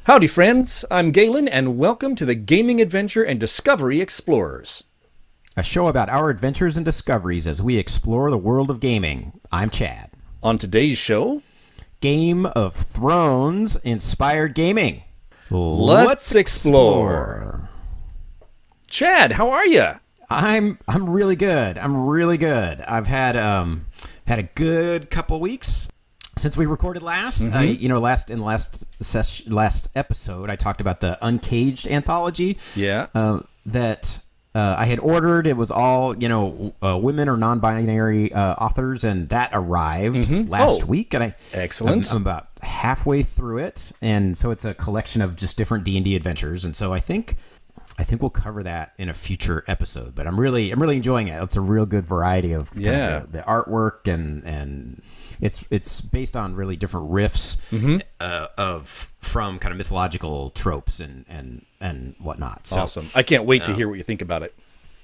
Howdy, friends. I'm Galen, and welcome to the Gaming Adventure and Discovery Explorers. A show about our adventures and discoveries as we explore the world of gaming. I'm Chad. On today's show, Game of Thrones inspired gaming. Let's explore. Chad, how are you? I'm really good. I've had a good couple weeks since we recorded last. Last episode, I talked about the Uncaged anthology. Yeah. That I had ordered. It was all women or non-binary authors, and that arrived last week. And excellent. I'm about halfway through it, and so it's a collection of just different D&D adventures. And so I think we'll cover that in a future episode. But I'm really enjoying it. It's a real good variety of the artwork and it's based on really different riffs from kind of mythological tropes and whatnot. So, awesome. I can't wait to hear what you think about it.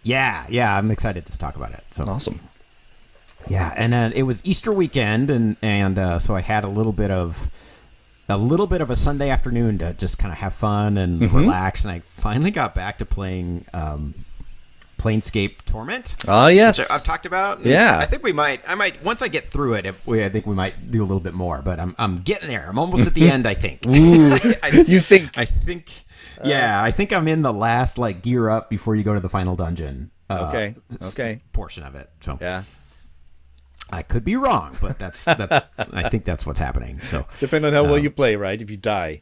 Yeah, I'm excited to talk about it. So awesome. Yeah, and then it was Easter weekend, and so I had a little bit of a Sunday afternoon to just kind of have fun and relax, and I finally got back to playing Planescape Torment. Oh, yes. Which I've talked about. Yeah. I think I might once I get through it, I think we might do a little bit more, but I'm getting there. I'm almost at the end, I think. Ooh. You think? I think I'm in the last gear up before you go to the final dungeon. Okay. Portion of it. So yeah. I could be wrong, but that's I think that's what's happening. So depending on how well you play, right? If you die.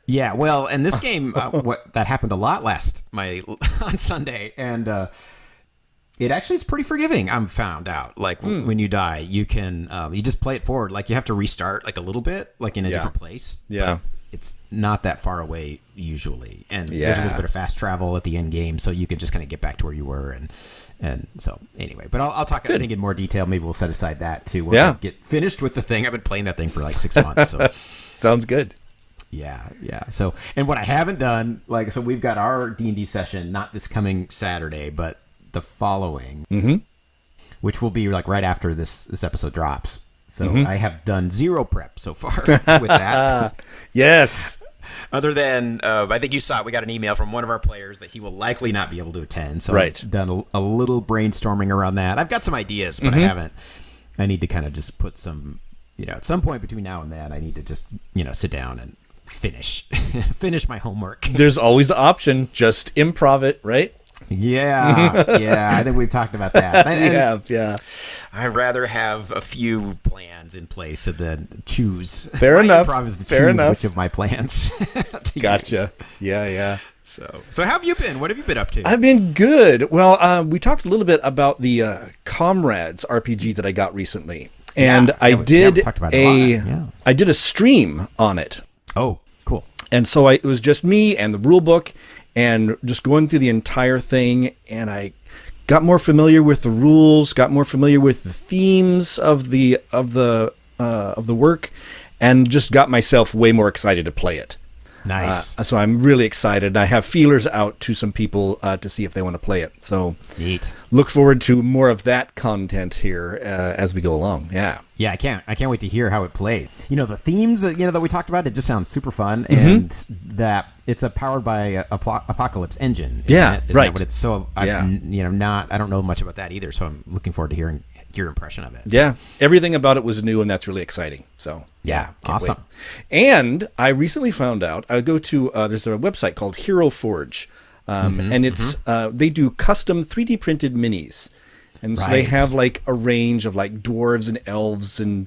Yeah, well, and this game, that happened a lot on Sunday, and it actually is pretty forgiving. I'm found out. When you die, you can you just play it forward. You have to restart a little bit, in a different place. Yeah, but it's not that far away usually, and there's a little bit of fast travel at the end game, so you can just kind of get back to where you were. And so anyway, but I'll talk I think in more detail. Maybe we'll set aside that too once I get finished with the thing. I've been playing that thing for 6 months. So sounds good. Yeah. So, and what I haven't done, so we've got our D&D session, not this coming Saturday, but the following, which will be right after this episode drops. So I have done zero prep so far with that. Yes. Other than, I think you saw it, we got an email from one of our players that he will likely not be able to attend. So I've done a little brainstorming around that. I've got some ideas, but I haven't. I need to kind of just put some, at some point between now and then, I need to just, sit down and finish my homework. There's always the option, just improv it, right? Yeah. I think we've talked about that. We have, yeah. I'd rather have a few plans in place than choose. Fair enough. Improv is to choose which of my plans. Gotcha. Use. Yeah. So how have you been? What have you been up to? I've been good. Well, we talked a little bit about the Comrades RPG that I got recently, and I did a stream on it. Oh, cool. And so it was just me and the rule book and just going through the entire thing, and I got more familiar with the rules, got more familiar with the themes of the work, and just got myself way more excited to play it. Nice. So I'm really excited. I have feelers out to some people to see if they want to play it. So neat. Look forward to more of that content here as we go along. Yeah. Yeah, I can't wait to hear how it plays. The themes that we talked about, it just sounds super fun, and that it's powered by Apocalypse Engine. Isn't that what it's? So I don't know much about that either. So I'm looking forward to hearing your impression of it. Yeah, everything about it was new, and that's really exciting. So yeah, awesome. Wait. And I recently found out. I go to there's a website called Hero Forge, and it's they do custom 3D printed minis. And so they have a range of dwarves and elves, and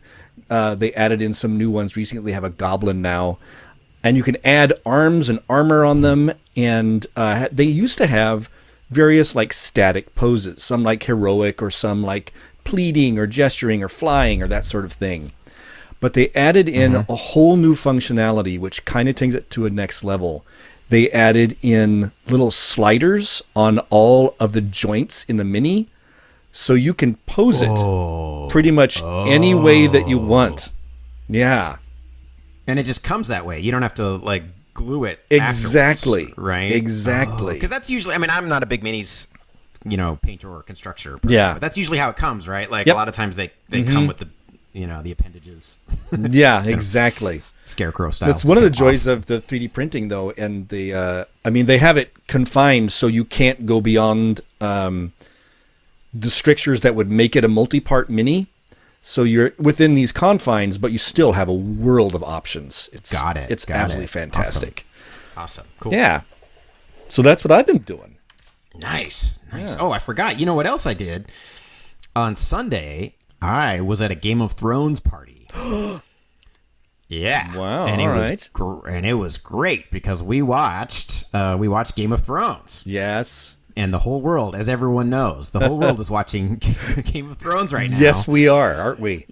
they added in some new ones recently. They have a goblin now, and you can add arms and armor on them. And they used to have various static poses, some heroic or some pleading or gesturing or flying or that sort of thing. But they added in a whole new functionality, which kind of takes it to a next level. They added in little sliders on all of the joints in the mini. So you can pose it pretty much any way that you want. Yeah. And it just comes that way. You don't have to glue it exactly. Right? Exactly. Because that's usually, I'm not a big minis, painter or constructor person, yeah. but that's usually how it comes, right? A lot of times they come with the appendages. Yeah, exactly. Scarecrow style. That's one of the joys of the 3D printing, though, and they have it confined so you can't go beyond the strictures that would make it a multi-part mini. So you're within these confines, but you still have a world of options. It's absolutely fantastic. Awesome. Cool. Yeah. So that's what I've been doing. Nice. Yeah. Oh, I forgot. You know what else I did? On Sunday, I was at a Game of Thrones party. Yeah. Wow. And it was great because we watched Game of Thrones. Yes. And the whole world, as everyone knows, the whole world is watching Game of Thrones right now. Yes, we are, aren't we?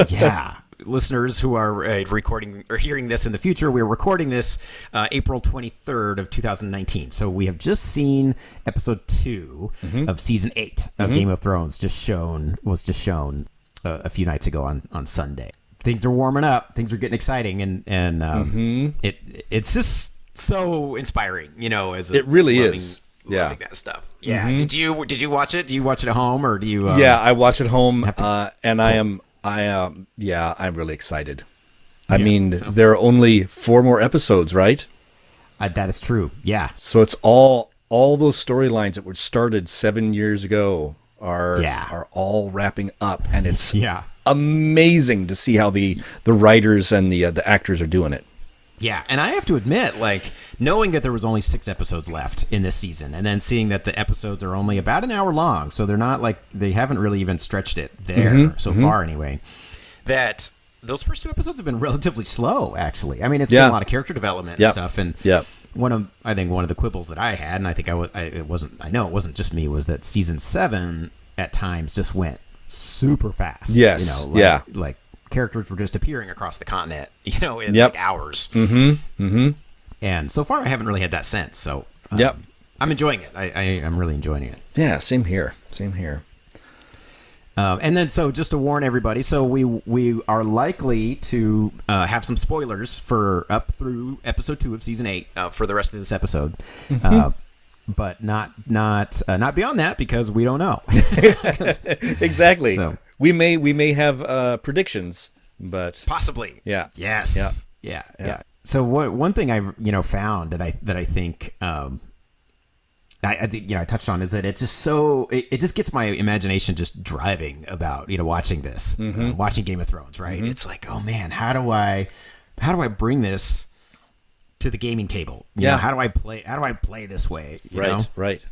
Yeah. Listeners who are recording or hearing this in the future, we're recording this April 23rd of 2019. So we have just seen episode 2 of season 8 of Game of Thrones was just shown a few nights ago on Sunday. Things are warming up. Things are getting exciting, and it's just so inspiring, as it really is. Loving that stuff. Yeah. Did you watch it? Do you watch it at home, or do you? Yeah, I watch at home, and I'm really excited. I mean, there are only 4 more episodes, right? That is true. Yeah. So it's all those storylines that were started 7 years ago are all wrapping up, and it's amazing to see how the writers and the actors are doing it. Yeah, and I have to admit, knowing that there was only 6 episodes left in this season, and then seeing that the episodes are only about an hour long, so they're not they haven't really even stretched it there so far anyway, that those first 2 episodes have been relatively slow, actually. I mean, it's been a lot of character development and stuff, and one of the quibbles that I had, and I think it wasn't just me, was that season 7 at times just went super fast. Yes, like characters were just appearing across the continent, in hours. And so far, I haven't really had that sense. So, I'm enjoying it. I'm really enjoying it. Yeah, same here. And then, so just to warn everybody, so we are likely to have some spoilers for up through episode 2 of season 8 for the rest of this episode. But not beyond that, because we don't know. Exactly. So, we may have predictions, but possibly. Yeah. Yes. Yeah. So one thing I've found that I think I think I touched on is that it's just it just gets my imagination just driving about watching this, watching Game of Thrones, right? It's like, oh man, how do I bring this to the gaming table? How do I play this way? Right.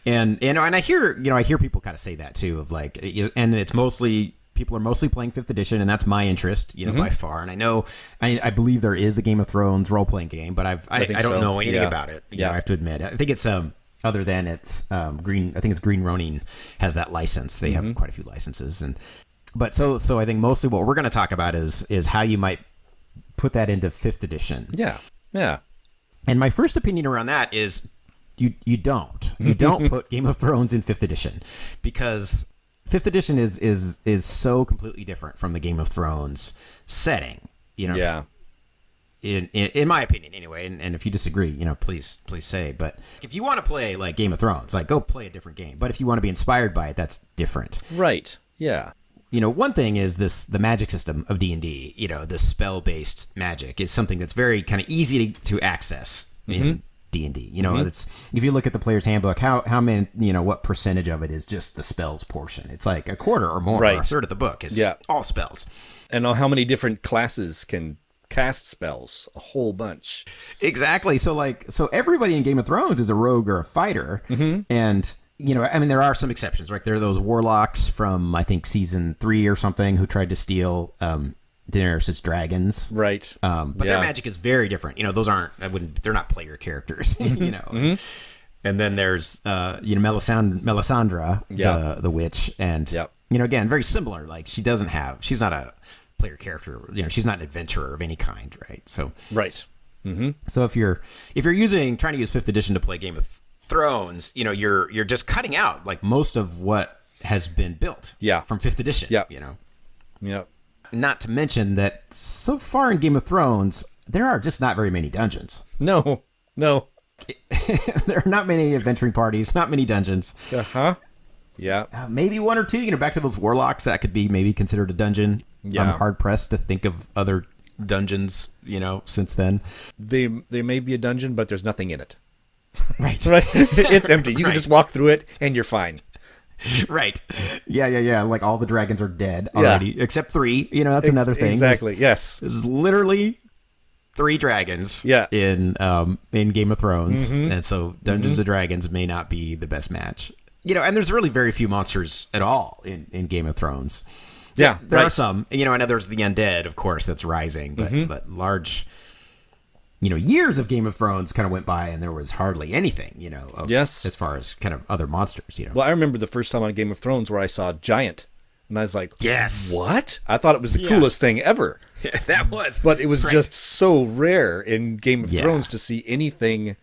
And I hear people kind of say that too, of and it's mostly people are mostly playing 5th edition, and that's my interest, by far. And I know I believe there is a Game of Thrones role playing game, but I don't know anything about it. I have to admit. I think it's other than it's Green. I think it's Green Ronin has that license. They have quite a few licenses, but so I think mostly what we're going to talk about is how you might put that into 5th edition. Yeah. And my first opinion around that is you don't put Game of Thrones in 5th edition, because 5th edition is so completely different from the Game of Thrones setting. In my opinion, anyway. And if you disagree, please say. But if you want to play like Game of Thrones, go play a different game. But if you want to be inspired by it, that's different. Right. Yeah. One thing is the magic system of D&D. The spell-based magic is something that's very kind of easy to access in D&D. It's, if you look at the player's handbook, how many, what percentage of it is just the spells portion? It's like a quarter or more, or a third of the book is all spells. And how many different classes can cast spells? A whole bunch. Exactly. So everybody in Game of Thrones is a rogue or a fighter, and there are some exceptions, right? There are those warlocks from, I think, season 3 or something, who tried to steal Daenerys' dragons, right? But their magic is very different. Those aren't. They're not player characters. And then there's Melisandre, the witch, and again, very similar. She's not a player character. She's not an adventurer of any kind, right? So right. So if you're trying to use 5th edition to play Game of Thrones, you're just cutting out most of what has been built from 5th edition. Not to mention that so far in Game of Thrones, there are just not very many dungeons. No. There are not many adventuring parties, not many dungeons. Yeah. Maybe one or two. Back to those warlocks, that could be maybe considered a dungeon. Yeah. I'm hard pressed to think of other dungeons, since then. They may be a dungeon, but there's nothing in it. Right. Right. It's empty. You can just walk through it and you're fine. Right. Yeah. Like all the dragons are dead already, except 3. That's another thing. Exactly. Yes. This is literally 3 dragons. Yeah. In Game of Thrones, and so Dungeons and Dragons may not be the best match. And there's really very few monsters at all in Game of Thrones. Yeah, there are some. I know there's the undead, of course, that's rising, but large. Years of Game of Thrones kind of went by, and there was hardly anything. Yes. As far as kind of other monsters. Well, I remember the first time on Game of Thrones where I saw a giant, and I was like, "Yes, what?" I thought it was the coolest thing ever. That was, but it was just so rare in Game of Thrones to see anything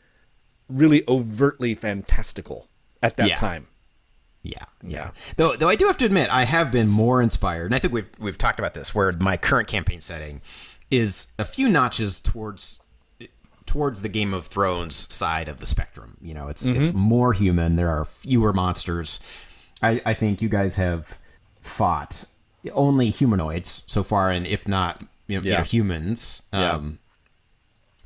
really overtly fantastical at that time. Yeah. Though I do have to admit, I have been more inspired, and I think we've talked about this, where my current campaign setting is a few notches towards the Game of Thrones side of the spectrum. It's more human. There are fewer monsters. I think you guys have fought only humanoids so far, and if not, humans.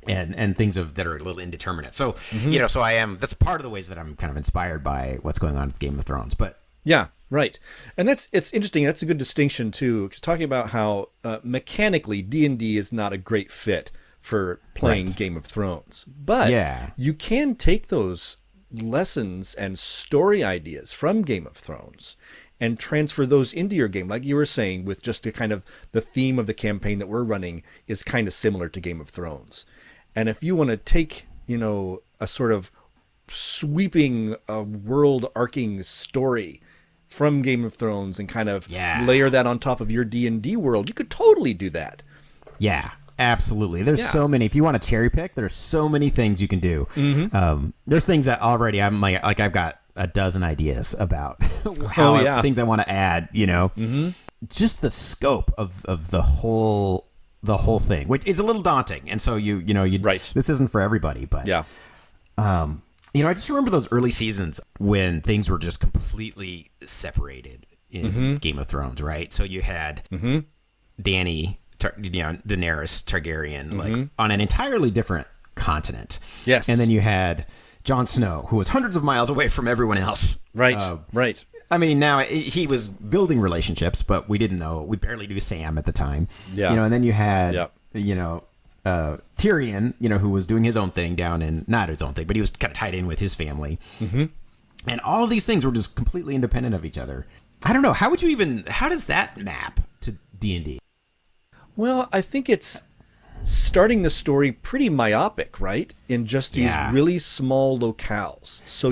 And things that are a little indeterminate. So, so I am. That's part of the ways that I'm kind of inspired by what's going on with Game of Thrones. But yeah, right. And it's interesting. That's a good distinction too. 'Cause talking about how mechanically D&D is not a great fit for playing Game of Thrones, but you can take those lessons and story ideas from Game of Thrones and transfer those into your game, like you were saying, with just the kind of the theme of the campaign that we're running is kind of similar to Game of Thrones. And if you want to take, a sort of sweeping, world-arcing story from Game of Thrones and kind of layer that on top of your D&D world, you could totally do that. Yeah, absolutely. There's so many. If you want to cherry pick, there's so many things you can do. There's things that already I've got a dozen ideas about things I want to add. Just the scope of the whole thing, which is a little daunting, and so this isn't for everybody, but I just remember those early seasons when things were just completely separated in Game of Thrones, right? So you had Daenerys Targaryen, like on an entirely different continent, yes, and then you had Jon Snow, who was hundreds of miles away from everyone else, right. I mean, now he was building relationships, but we didn't know. We barely knew Sam at the time. Yeah. And then you had, Tyrion, who was doing his own thing not his own thing, but he was kind of tied in with his family. And all of these things were just completely independent of each other. I don't know. How does that map to D&D? Well, I think it's starting the story pretty myopic, right? In just these really small locales. So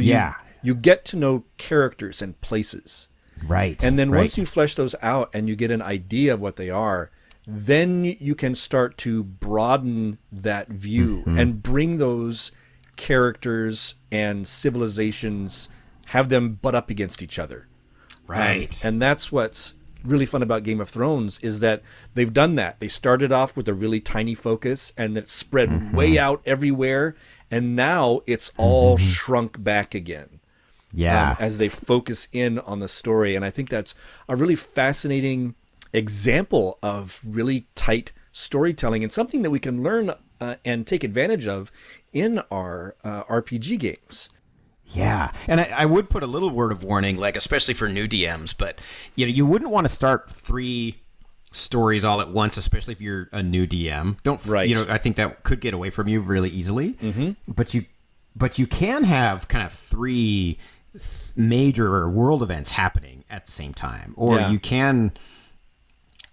you get to know characters and places. Right. And then once you flesh those out and you get an idea of what they are, then you can start to broaden that view and bring those characters and civilizations, have them butt up against each other. Right. And that's what's really fun about Game of Thrones, is that they've done that. They started off with a really tiny focus and it spread way out everywhere. And now it's all shrunk back again. Yeah. As they focus in on the story. And I think that's a really fascinating example of really tight storytelling and something that we can learn and take advantage of in our RPG games. Yeah. And I would put a little word of warning, like especially for new DMs, but you wouldn't want to start 3 stories all at once, especially if you're a new DM. I think that could get away from you really easily. But you can have kind of 3 major world events happening at the same time, or you can.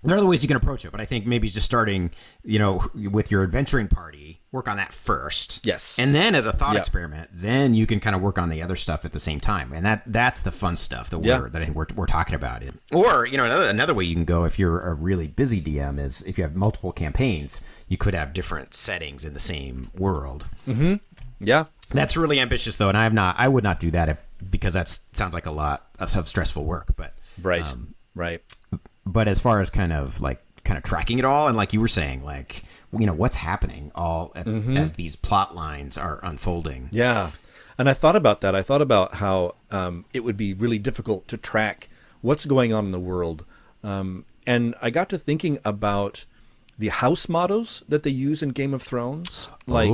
There are other ways you can approach it, but I think maybe just starting, with your adventuring party, work on that first. Yes. And then as a thought experiment, then you can kind of work on the other stuff at the same time. And that's the fun stuff that I think we're talking about. Or, another way you can go if you're a really busy DM is if you have multiple campaigns, you could have different settings in the same world. Yeah. That's really ambitious though. And I would not do that because that sounds like a lot of stressful work, but right. But as far as kind of tracking it all, and like you were saying, what's happening as these plot lines are unfolding. Yeah. And I thought about that. I thought about how it would be really difficult to track what's going on in the world. And I got to thinking about the house mottos that they use in Game of Thrones, like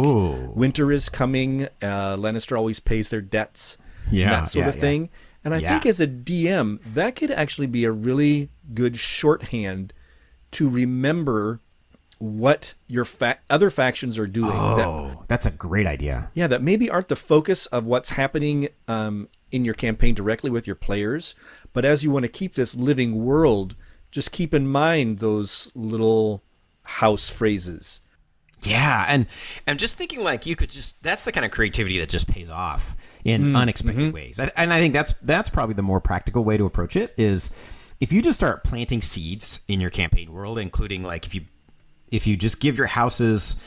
winter is coming, Lannister always pays their debts, that sort of thing. And I think as a DM, that could actually be a really good shorthand to remember what your other factions are doing. That's a great idea. Yeah, that maybe aren't the focus of what's happening in your campaign directly with your players, but as you want to keep this living world, just keep in mind those little house phrases. Yeah, and I'm just thinking like you could just, that's the kind of creativity that just pays off in unexpected ways. And I think that's probably the more practical way to approach it, is if you just start planting seeds in your campaign world, including like if you just give your houses,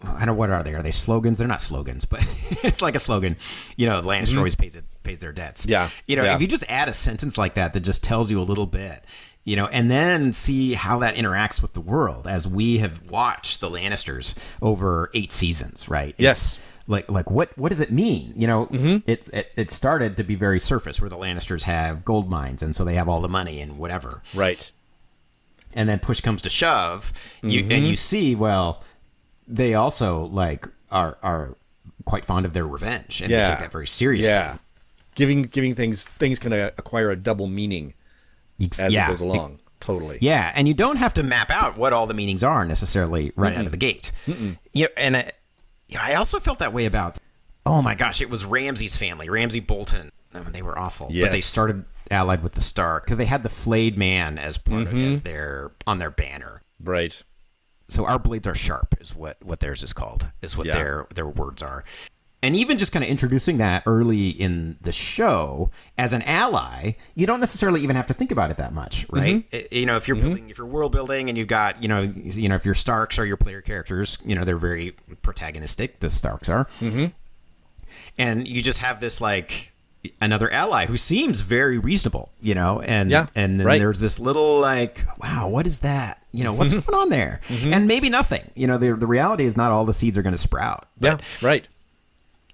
I don't know, what are they? Are they slogans? They're not slogans, but it's like a slogan. Lannister always pays their debts. Yeah. If you just add a sentence like that just tells you a little bit, and then see how that interacts with the world, as we have watched the Lannisters over 8 seasons, right? Yes. Like what does it mean? It started to be very surface, where the Lannisters have gold mines, and so they have all the money and whatever. Right. And then push comes to shove, and you see, well, they also like are quite fond of their revenge, and they take that very seriously. Yeah. Giving things can acquire a double meaning as it goes along. Totally. Yeah, and you don't have to map out what all the meanings are necessarily right out of the gate. I also felt that way about, oh my gosh, it was Ramsay's family, Ramsay Bolton. I mean, they were awful, but they started allied with the Stark because they had the flayed man as part of on their banner. Right. So our blades are sharp is what theirs is called, is what their words are. And even just kind of introducing that early in the show as an ally, you don't necessarily even have to think about it that much, right? If you're building, if you're world building, and you've got, if your Starks are your player characters, they're very protagonistic. The Starks are, and you just have this like another ally who seems very reasonable, and then there's this little like, wow, what is that? What's going on there? And maybe nothing. The reality is not all the seeds are going to sprout. But, right.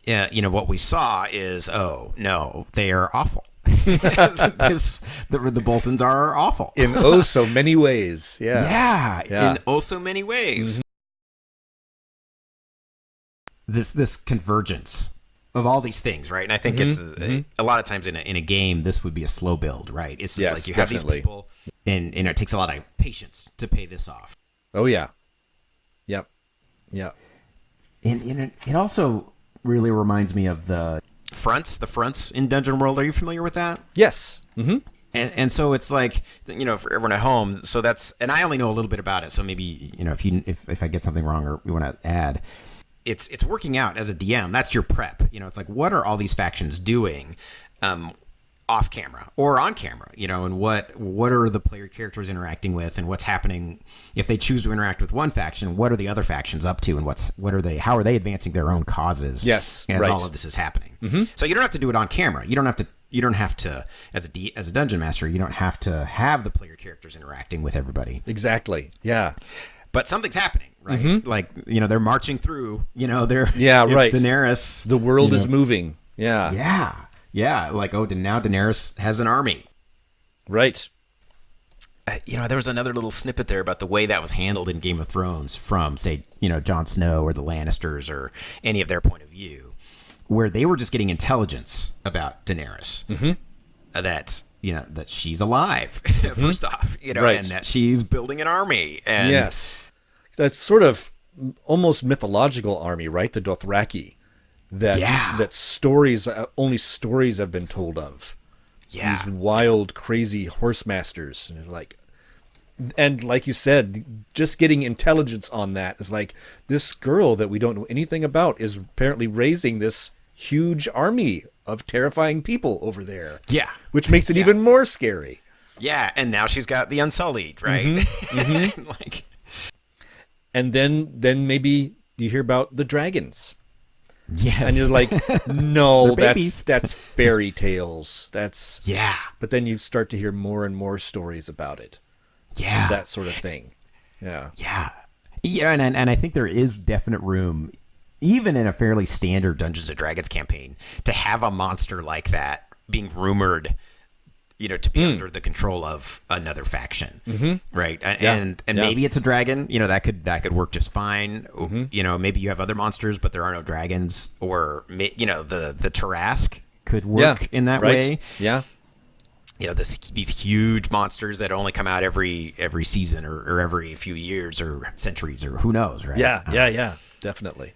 What we saw is, oh no, they are awful. The Boltons are awful in oh so many ways. Yeah. In oh so many ways. This convergence of all these things, right? And I think it's a lot of times in a game, this would be a slow build, right? It's just like you have these people, and it takes a lot of patience to pay this off. Oh yeah, yep. And it also really reminds me of the fronts in Dungeon World. Are you familiar with that? Yes. And so it's like, for everyone at home. So that's, and I only know a little bit about it. So maybe, if I get something wrong or we want to add, it's working out as a DM. That's your prep. It's like, what are all these factions doing, off camera or on camera, and what are the player characters interacting with, and what's happening if they choose to interact with one faction, what are the other factions up to, and how are they advancing their own causes as all of this is happening. So you don't have to do it on camera. You don't have to as a dungeon master, you don't have to have the player characters interacting with everybody. Exactly. Yeah. But something's happening, right? Like, they're marching through, they're Daenerys, the world is moving. Yeah, like, now Daenerys has an army. Right. There was another little snippet there about the way that was handled in Game of Thrones from, say, Jon Snow or the Lannisters or any of their point of view, where they were just getting intelligence about Daenerys. That she's alive, first off, and that she's building an army. And yes. That's sort of almost mythological army, right? The Dothraki. That stories, only stories have been told of. Yeah. These wild, crazy horse masters. And it's like, and like you said, just getting intelligence on that is like, this girl that we don't know anything about is apparently raising this huge army of terrifying people over there. Yeah. Which makes it even more scary. Yeah. And now she's got the Unsullied, right? And then maybe you hear about the dragons. Yes. And you're like, no, that's fairy tales. But then you start to hear more and more stories about it. Yeah. That sort of thing. Yeah. Yeah, and I think there is definite room, even in a fairly standard Dungeons & Dragons campaign, to have a monster like that being rumored, to be under the control of another faction, right? And maybe it's a dragon. That could work just fine. Maybe you have other monsters, but there are no dragons, or the Tarask could work in that way. Yeah. These huge monsters that only come out every season or every few years or centuries or who knows, right? Yeah, definitely.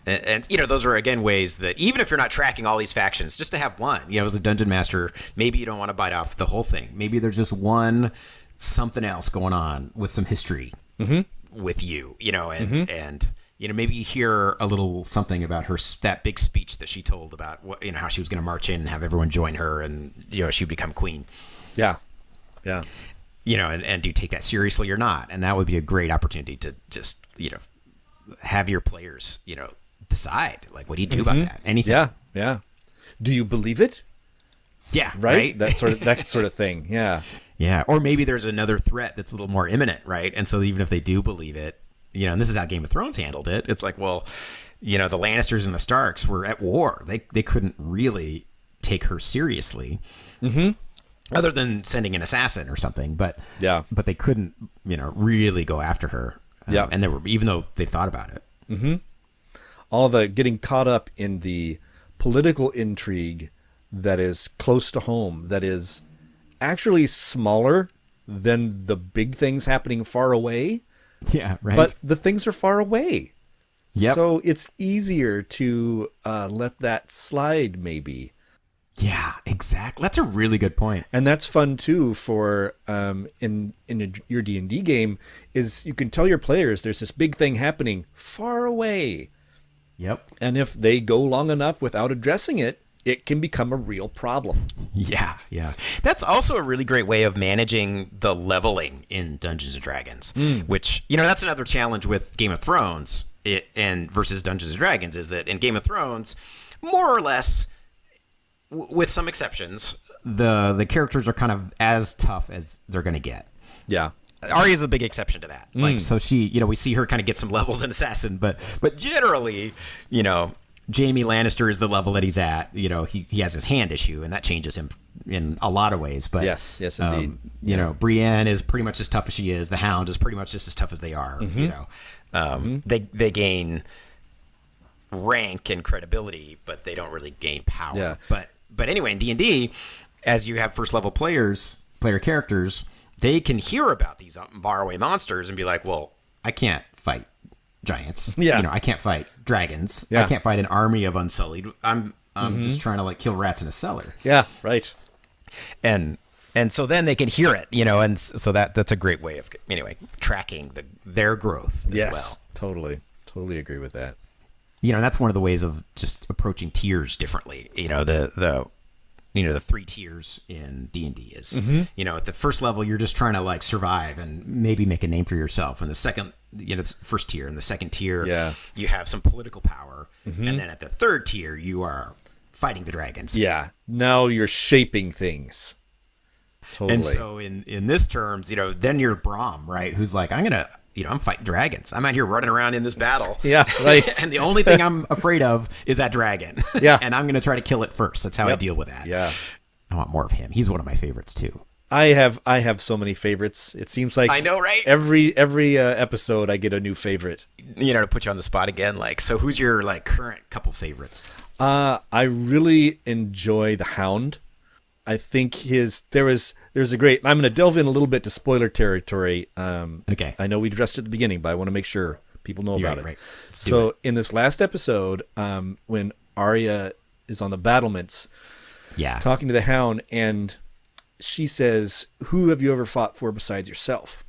And those are, again, ways that even if you're not tracking all these factions, just to have one, as a dungeon master, maybe you don't want to bite off the whole thing. Maybe there's just one something else going on with some history with you, and maybe you hear a little something about that big speech that she told about what, how she was going to march in and have everyone join her and, she'd become queen. Yeah. And do you take that seriously or not? And that would be a great opportunity to just, have your players, decide, like, what do you do about that? Anything. Yeah. Do you believe it? Yeah. Right? That sort of thing. Yeah. Yeah. Or maybe there's another threat that's a little more imminent, right? And so even if they do believe it, and this is how Game of Thrones handled it. It's like, well, the Lannisters and the Starks were at war. They couldn't really take her seriously, other than sending an assassin or something. But they couldn't, really go after her. And they were, even though they thought about it. All the getting caught up in the political intrigue that is close to home, that is actually smaller than the big things happening far away. Yeah, right. But the things are far away. Yep. So it's easier to let that slide, maybe. Yeah, exactly. That's a really good point. And that's fun too for your D&D game, is you can tell your players there's this big thing happening far away. Yep. And if they go long enough without addressing it, it can become a real problem. Yeah. That's also a really great way of managing the leveling in Dungeons and Dragons, which, that's another challenge with Game of Thrones and versus Dungeons and Dragons, is that in Game of Thrones, more or less, with some exceptions, the characters are kind of as tough as they're going to get. Yeah. Arya's a big exception to that. Like, so she, we see her kind of get some levels in Assassin, but generally, Jaime Lannister is the level that he's at. He has his hand issue, and that changes him in a lot of ways. But yes, indeed. Brienne is pretty much as tough as she is. The Hound is pretty much just as tough as they are. They gain rank and credibility, but they don't really gain power. Yeah. But anyway, in D&D, as you have first level player characters, they can hear about these faraway monsters and be like, well, I can't fight giants. Yeah. I can't fight dragons. Yeah. I can't fight an army of Unsullied. I'm just trying to kill rats in a cellar. Yeah, right. And so then they can hear it, and so that's a great way of tracking their growth as well. Totally agree with that. And that's one of the ways of just approaching tiers differently. The 3 tiers in D&D is, at the first level, you're just trying to survive and maybe make a name for yourself. And the second, it's first tier, and the second tier, you have some political power. And then at the third tier, you are fighting the dragons. Yeah. Now you're shaping things. Totally. And so in this terms, then you're Brahm, right? Who's like, I'm fighting dragons. I'm out here running around in this battle. Yeah, right. And the only thing I'm afraid of is that dragon. Yeah. And I'm going to try to kill it first. That's how I deal with that. Yeah. I want more of him. He's one of my favorites too. I have so many favorites. It seems like I know, right? Every episode I get a new favorite. To put you on the spot again, so who's your current couple favorites? I really enjoy the Hound. I think there's a great. I'm going to delve in a little bit to spoiler territory. Okay. I know we addressed it at the beginning, but I want to make sure people know about it. Right. So in this last episode, when Arya is on the battlements, talking to the Hound, and she says, "Who have you ever fought for besides yourself?"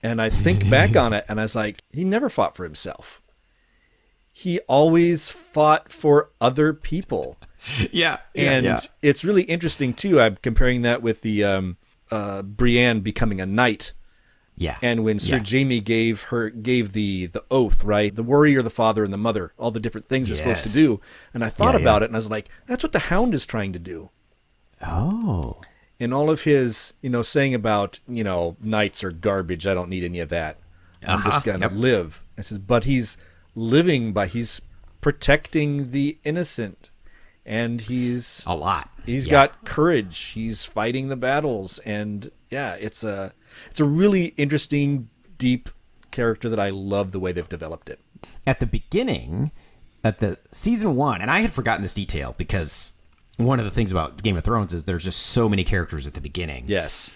And I think back on it, and I was like, he never fought for himself. He always fought for other people. Yeah. It's really interesting too. I'm comparing that with the Brienne becoming a knight. Yeah. And when Sir Jaime gave the oath, right? The warrior, the father, and the mother, all the different things they're supposed to do. And I thought about it, and I was like, that's what the Hound is trying to do. Oh. In all of his, saying about, knights are garbage. I don't need any of that. I'm just gonna live. I says, but he's living by, he's protecting the innocent. and he's a lot. He's got courage. He's fighting the battles, and it's a really interesting, deep character that I love the way they've developed it. At the beginning, at the season 1, and I had forgotten this detail because one of the things about Game of Thrones is there's just so many characters at the beginning. Yes.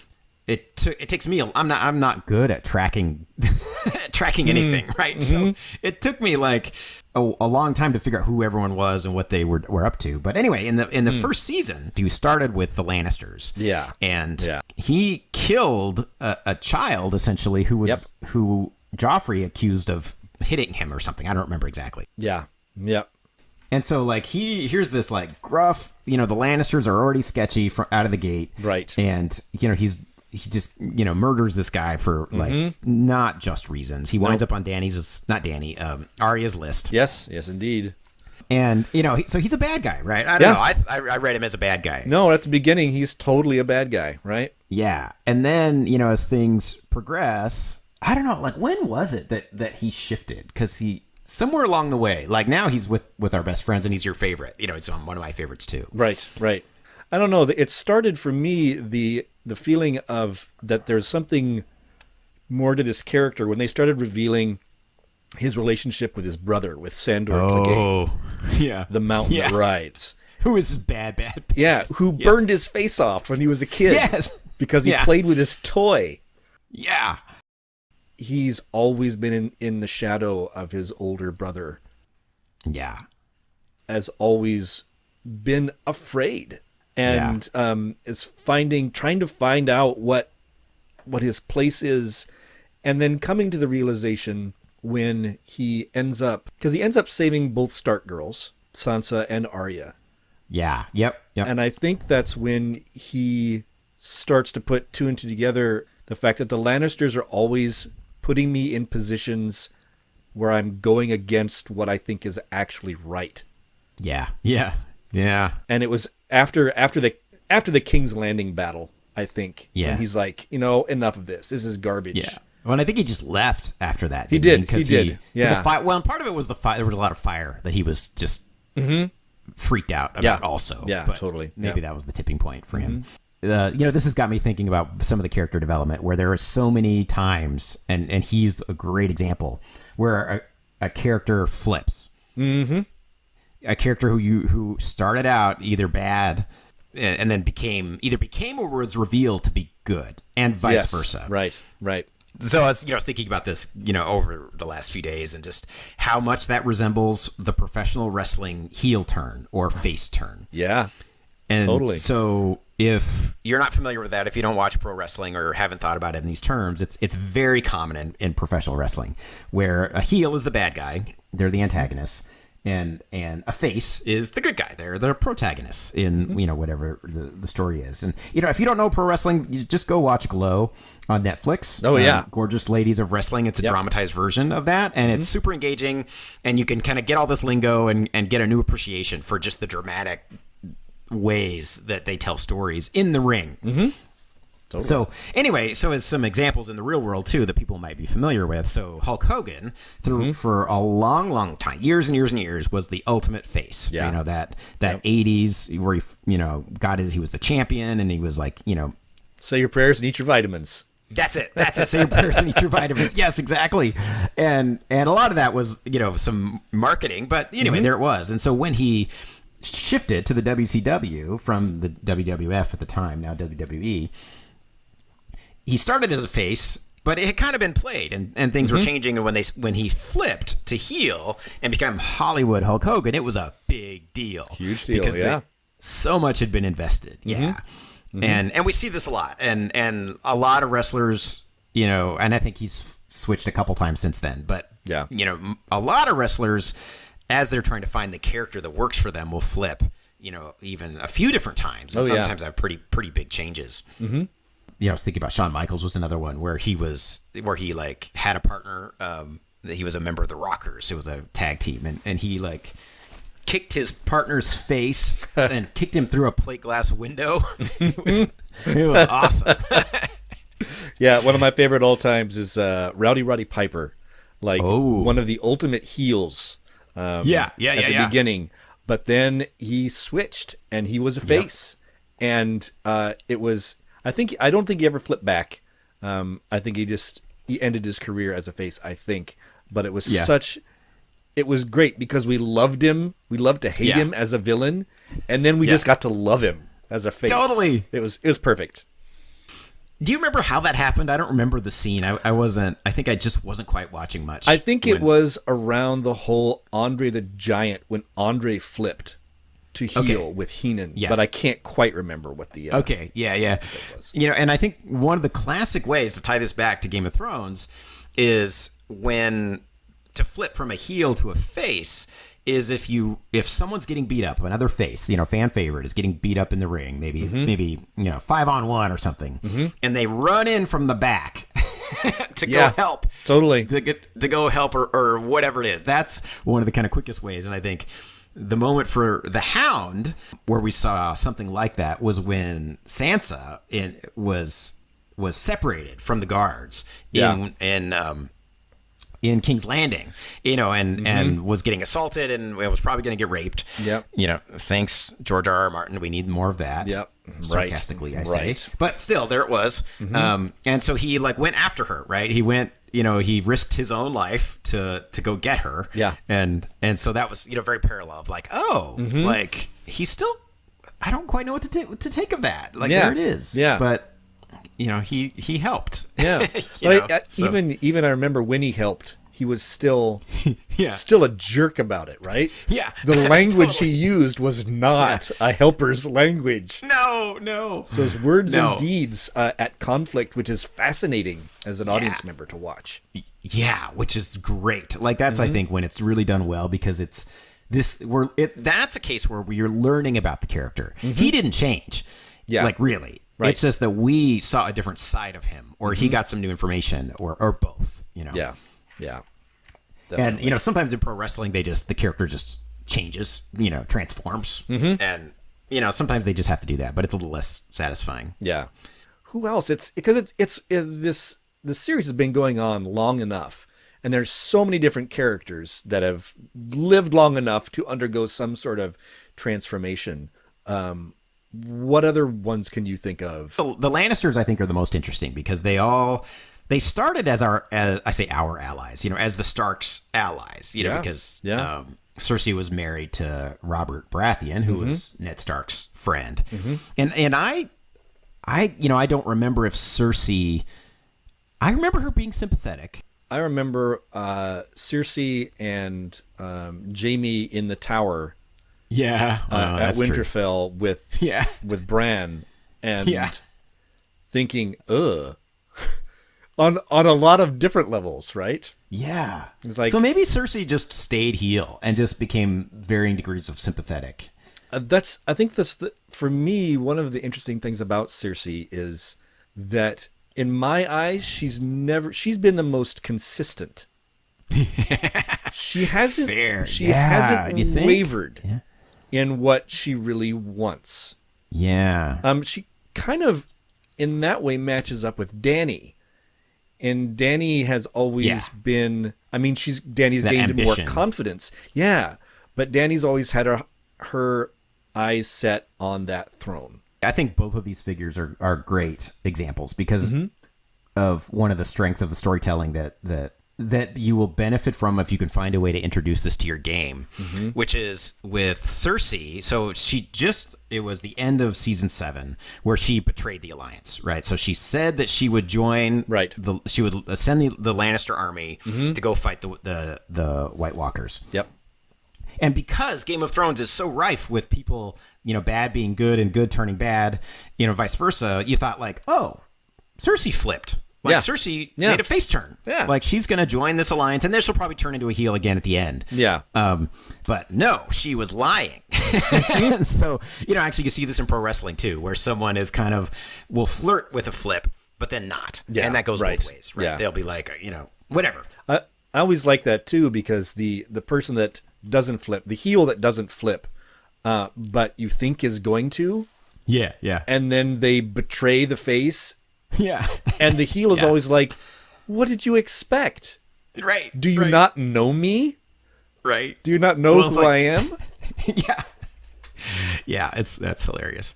It takes me. I'm not good at tracking anything, right? So it took me like a long time to figure out who everyone was and what they were up to. But anyway, in the first season, you started with the Lannisters. Yeah, and he killed a child essentially who Joffrey accused of hitting him or something. I don't remember exactly. Yeah. Yep. And so, like, here's this, like, gruff, the Lannisters are already sketchy out of the gate. Right. And, he just, murders this guy for, like, not just reasons. He winds up on Arya's list. Yes, indeed. And, so he's a bad guy, right? I don't know. I read him as a bad guy. No, at the beginning, he's totally a bad guy, right? Yeah. And then, as things progress, I don't know, like, when was it that he shifted? Because somewhere along the way, like now he's with our best friends and he's your favorite. He's one of my favorites too. Right. I don't know. It started for me the feeling of that there's something more to this character when they started revealing his relationship with his brother, with Sandor Clegane. Oh, yeah. The mountain that rides. Who is bad. Yeah, who burned his face off when he was a kid. Yes. Because he played with his toy. Yeah. He's always been in the shadow of his older brother. Yeah. Has always been afraid. And is trying to find out what his place is, and then coming to the realization when he ends up saving both Stark girls, Sansa and Arya. Yeah. Yep. And I think that's when he starts to put two and two together, the fact that the Lannisters are always putting me in positions where I'm going against what I think is actually right. Yeah. And it was after the King's Landing battle, I think. Yeah. When he's like, enough of this. This is garbage. Yeah. Well, and I think he just left after that. He did. Yeah. Well, and part of it was the fire. There was a lot of fire that he was just freaked out about also. Yeah, but totally. Maybe that was the tipping point for him. This has got me thinking about some of the character development where there are so many times, and he's a great example, where a character flips. Mm-hmm. A character who started out either bad and then became or was revealed to be good, and vice versa. Right. So I was thinking about this, over the last few days, and just how much that resembles the professional wrestling heel turn or face turn. Yeah. And totally. So if you're not familiar with that, if you don't watch pro wrestling or haven't thought about it in these terms, it's very common in professional wrestling, where a heel is the bad guy, they're the antagonist, and a face is the good guy, they're the protagonist in whatever the story is. And if you don't know pro wrestling, you just go watch Glow on Netflix. Oh yeah, Gorgeous Ladies of Wrestling. It's a dramatized version of that, and it's super engaging, and you can kind of get all this lingo and get a new appreciation for just the dramatic ways that they tell stories in the ring. Totally. So anyway, as some examples in the real world too that people might be familiar with. So Hulk Hogan, for a long time, years and years, was the ultimate face. Yeah. That 80s where he was the champion, and he was like, say your prayers and eat your vitamins. That's it. Say your prayers and eat your vitamins. Yes, exactly. And a lot of that was some marketing, but anyway, there it was. And so when he shifted to the WCW from the WWF at the time, now WWE, he started as a face, but it had kind of been played, and things were changing. And when he flipped to heel and became Hollywood Hulk Hogan, it was a big deal, huge deal, because so much had been invested. And we see this a lot, and a lot of wrestlers, and I think he's switched a couple times since then, but a lot of wrestlers, as they're trying to find the character that works for them, will flip, even a few different times, and sometimes have pretty big changes. I was thinking about Shawn Michaels was another one where he like had a partner that he was a member of the Rockers. It was a tag team, and he like kicked his partner's face and kicked him through a plate glass window. It was awesome. Yeah, one of my favorite all times is Roddy Piper, like one of the ultimate heels. At the beginning, But then he switched, and he was a face, and it was. I don't think he ever flipped back. I think he ended his career as a face. I think, but it was It was great because we loved him. We loved to hate him as a villain, and then we just got to love him as a face. Totally, it was perfect. Do you remember how that happened? I don't remember the scene. I wasn't. I think I just wasn't quite watching much. I think it was around the whole Andre the Giant when Andre flipped to heel with Heenan, but I can't quite remember what the was. And I think one of the classic ways to tie this back to Game of Thrones is when to flip from a heel to a face is if someone's getting beat up, another face, fan favorite is getting beat up in the ring, maybe 5-on-1 or something, and they run in from the back to go help, to go help or whatever it is. That's one of the kind of quickest ways, and I think the moment for the Hound where we saw something like that was when Sansa was separated from the guards in King's Landing, and was getting assaulted and was probably going to get raped. Yep. Thanks George R.R. Martin. We need more of that. Yep. Sarcastically, I say. But still, there it was. And so he went after her, right? He went, he risked his own life to go get her. Yeah. And so that was, very parallel of he's still, I don't quite know what to take of that. There it is. Yeah. But he helped. Yeah. Even I remember when he helped, he was still a jerk about it, right? Yeah. The language he used was not a helper's language. No. So his words and deeds at conflict, which is fascinating as an audience member to watch. Yeah, which is great. That's I think when it's really done well, because that's a case where you're learning about the character. He didn't change. Yeah. Really. Right. It's just that we saw a different side of him, or he got some new information, or both. Yeah. Definitely. And sometimes in pro wrestling, the character just changes, transforms, and sometimes they just have to do that, but it's a little less satisfying. Yeah. Who else? It's because this series has been going on long enough, and there's so many different characters that have lived long enough to undergo some sort of transformation. What other ones can you think of? The Lannisters, I think, are the most interesting because they started as our allies, as the Starks' allies, because Cersei was married to Robert Baratheon, who was Ned Stark's friend, and I don't remember if Cersei. I remember her being sympathetic. I remember Cersei and Jaime in the tower. Yeah, at Winterfell with Bran and thinking, on a lot of different levels, right? Yeah, it's so maybe Cersei just stayed heel and just became varying degrees of sympathetic. I think for me, one of the interesting things about Cersei is that in my eyes, she's been the most consistent. She hasn't wavered. Yeah. In what she really wants. Yeah. She kind of, in that way, matches up with Dany. And Dany has always been, Dany's gained more confidence. Yeah. But Dany's always had her eyes set on that throne. I think both of these figures are great examples because of one of the strengths of the storytelling that you will benefit from if you can find a way to introduce this to your game, which is with Cersei. So it was the end of season 7 where she betrayed the alliance, right? So she said that she would join, she would send the Lannister army to go fight the White Walkers. Yep. And because Game of Thrones is so rife with people, bad being good and good turning bad, vice versa, you thought Cersei flipped. Cersei made a face turn. Yeah. She's going to join this alliance, and then she'll probably turn into a heel again at the end. Yeah. But no, she was lying. So, actually you see this in pro wrestling too, where someone is will flirt with a flip, but then not. Yeah. And that goes both ways, right? Yeah. They'll be whatever. I always like that too, because the person that doesn't flip, the heel that doesn't flip, but you think is going to. Yeah, yeah. And then they betray the face. Yeah. And the heel is always like, what did you expect? Right. Do you not know me? Right. Do you not know who I am? Yeah. Yeah, that's hilarious.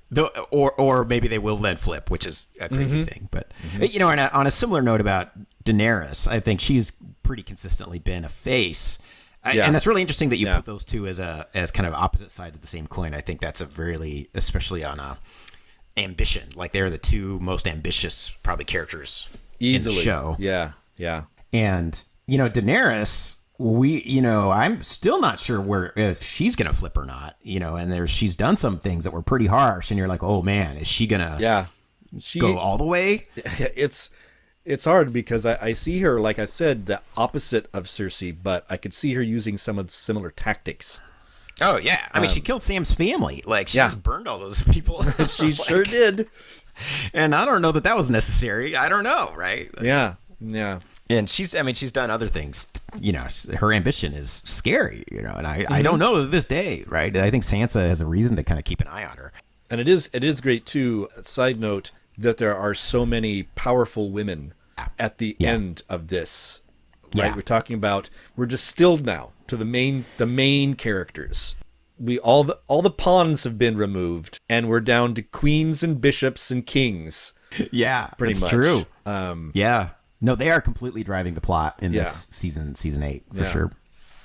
Though, or maybe they will then flip, which is a crazy thing. But you know, on a similar note about Daenerys, I think she's pretty consistently been a face. And that's really interesting that you put those two as kind of opposite sides of the same coin. I think that's especially on ambition. Like they're the two most ambitious probably characters easily in the show. Yeah. And you know, Daenerys, I'm still not sure if she's gonna flip or not. You know, and she's done some things that were pretty harsh, and you're like, oh man, is she gonna go all the way? It's hard because I see her, like I said, the opposite of Cersei, but I could see her using some of the similar tactics. Oh yeah, I mean, she killed Sam's family. Like she just burned all those people. She sure did. And I don't know that was necessary. I don't know, right? Yeah. And she's done other things. You know, her ambition is scary. You know, and I don't know to this day, right? I think Sansa has a reason to kind of keep an eye on her. And it is great too. Side note that there are so many powerful women at the end of this. Right? Yeah. We're distilled now to the main characters. All the pawns have been removed, and we're down to queens and bishops and kings. Yeah, pretty much. True. Yeah. No, they are completely driving the plot in this season 8 for sure.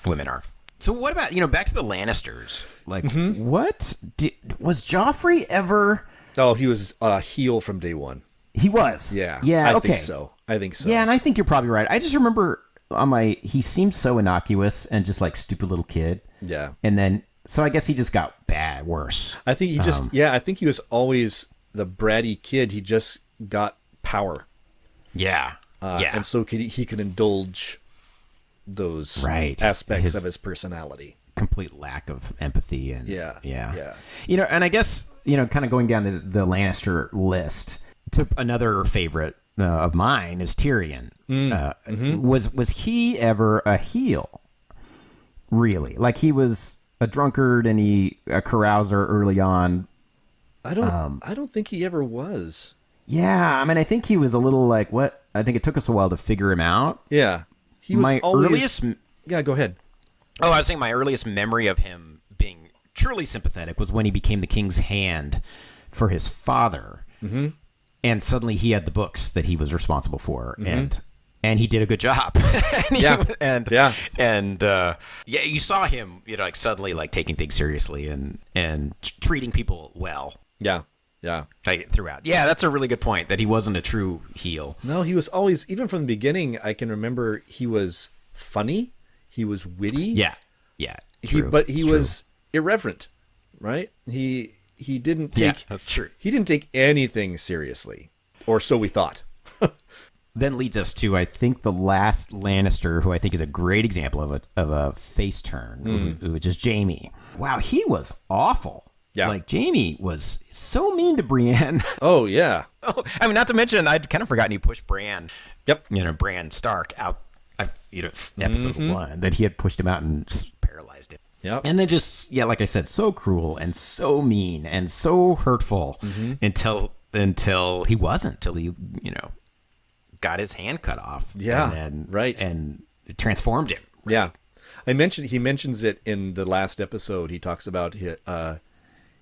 Women are. So what about, back to the Lannisters? Like, was Joffrey ever? Oh, he was a heel from day one. He was. Yeah. Yeah. I think so. Yeah, and I think you're probably right. I just remember he seemed so innocuous and just like stupid little kid. Yeah. And then, so I guess he just got worse. I think I think he was always the bratty kid. He just got power. Yeah. And so he could indulge those aspects of his personality. Complete lack of empathy and yeah. And I guess kind of going down the Lannister list, to another favorite of mine is Tyrion. Was he ever a heel? Really, like he was a drunkard and a carouser early on. I don't think he ever was. Yeah, I mean, I think he was a little like what. I think it took us a while to figure him out. Yeah. He was earliest... Yeah, go ahead. Oh, I was saying my earliest memory of him being truly sympathetic was when he became the king's hand for his father. Mm-hmm. And suddenly he had the books that he was responsible for. Mm-hmm. And he did a good job. You saw him, like suddenly like taking things seriously and treating people well. Yeah. Yeah. Throughout. Yeah, that's a really good point, that he wasn't a true heel. No, he was always, even from the beginning, I can remember he was funny. He was witty. Yeah. Yeah. True. He was irreverent, right? He didn't take... Yeah, that's true. He didn't take anything seriously, or so we thought. Then leads us to, I think, the last Lannister, who I think is a great example of a face turn, which is Jaime. Wow, he was awful. Yeah. Like, Jaime was so mean to Brienne. Oh, yeah. Oh, I mean, not to mention, I'd kind of forgotten he pushed Bran. Yep. Bran Stark out, episode 1, that he had pushed him out and paralyzed him. Yep. And then just, like I said, so cruel and so mean and so hurtful until he wasn't, till he, got his hand cut off. Yeah. And right. And it transformed him. Right? Yeah. He mentions it in the last episode. He talks about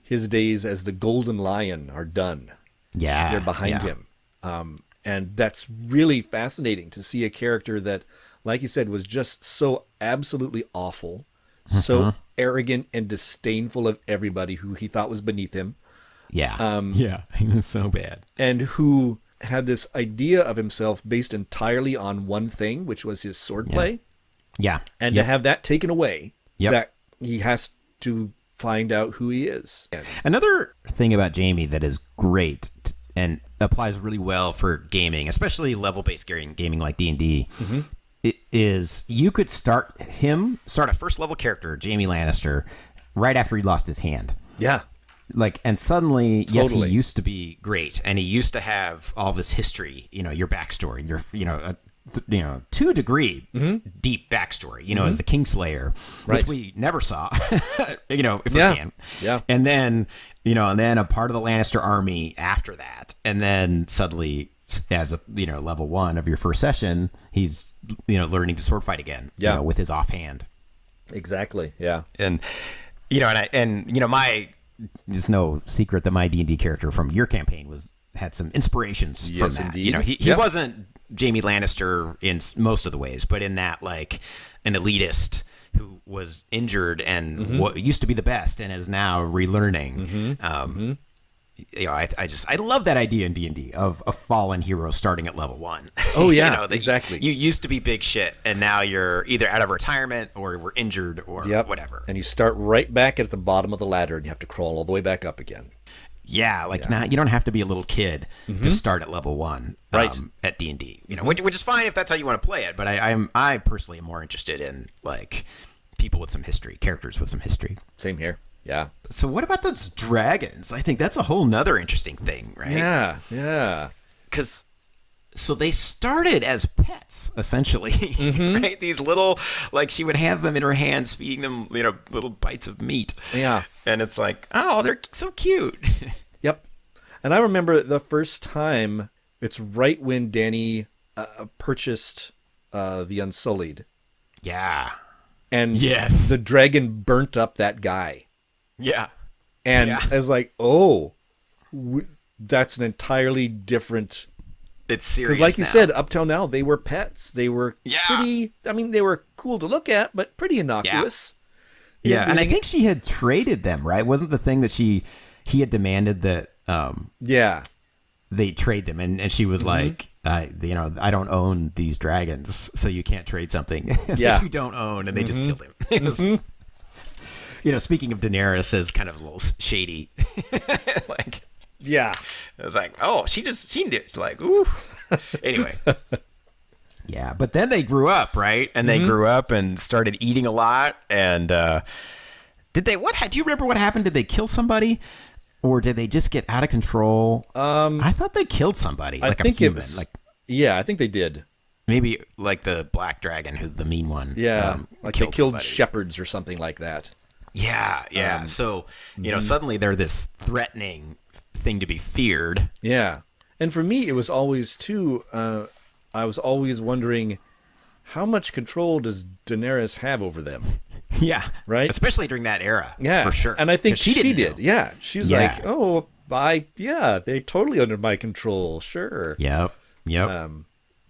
his days as the Golden Lion are done. Yeah. They're behind him. And that's really fascinating to see a character that, like you said, was just so absolutely awful, so arrogant and disdainful of everybody who he thought was beneath him. Yeah. He was so bad. And who had this idea of himself based entirely on one thing, which was his swordplay. Yeah. And to have that taken away, that he has to find out who he is. Another thing about Jaime that is great and applies really well for gaming, especially level-based gaming like D&D, is you could start a first-level character, Jaime Lannister, right after he lost his hand. Yeah. And suddenly, yes, he used to be great, and he used to have all this history, your backstory, to a degree, deep backstory, as the Kingslayer, which we never saw, firsthand. Yeah. And then, a part of the Lannister army after that. And then suddenly, as level 1 of your first session, he's, learning to sword fight again, with his offhand. Exactly. Yeah. And It's no secret that my D&D character from your campaign had some inspirations from that. Indeed. He wasn't Jaime Lannister in most of the ways, but in that, like, an elitist who was injured and what used to be the best and is now relearning. I love that idea in D&D of a fallen hero starting at level 1. Oh yeah, exactly. You used to be big shit, and now you're either out of retirement or were injured or whatever. And you start right back at the bottom of the ladder, and you have to crawl all the way back up again. Yeah, now you don't have to be a little kid to start at level 1, right? At D&D, which is fine if that's how you want to play it. But I personally am more interested in like people with some history, characters with some history. Same here. Yeah. So what about those dragons? I think that's a whole nother interesting thing, right? Yeah. So they started as pets, essentially, right? These little, like, she would have them in her hands, feeding them, little bites of meat. Yeah. And it's like, oh, they're so cute. Yep. And I remember the first time, it's right when Dany purchased the Unsullied. Yeah. And the dragon burnt up that guy. Yeah. And I was like, that's an entirely different... It's serious. Because like you said, up till now, they were pets. They were pretty... I mean, they were cool to look at, but pretty innocuous. Yeah, and I think she had traded them, right? Wasn't the thing that he had demanded that they trade them, and she was like, I don't own these dragons, so you can't trade something that you don't own, and they just killed him. It was, speaking of Daenerys as kind of a little shady, like, yeah, it was like, oh, she did, like, ooh. Anyway. Yeah, but then they grew up, right? And they grew up and started eating a lot. And do you remember what happened? Did they kill somebody, or did they just get out of control? I thought they killed somebody, like a human. I think they did. Maybe like the black dragon, who's the mean one. Yeah, like they killed shepherds or something like that. Yeah. So suddenly they're this threatening thing to be feared. Yeah, and for me, it was always too. I was always wondering, how much control does Daenerys have over them? Yeah. Right? Especially during that era. Yeah. For sure. And I think she did. Know. Yeah. She was like, they totally under my control. Sure. Yep.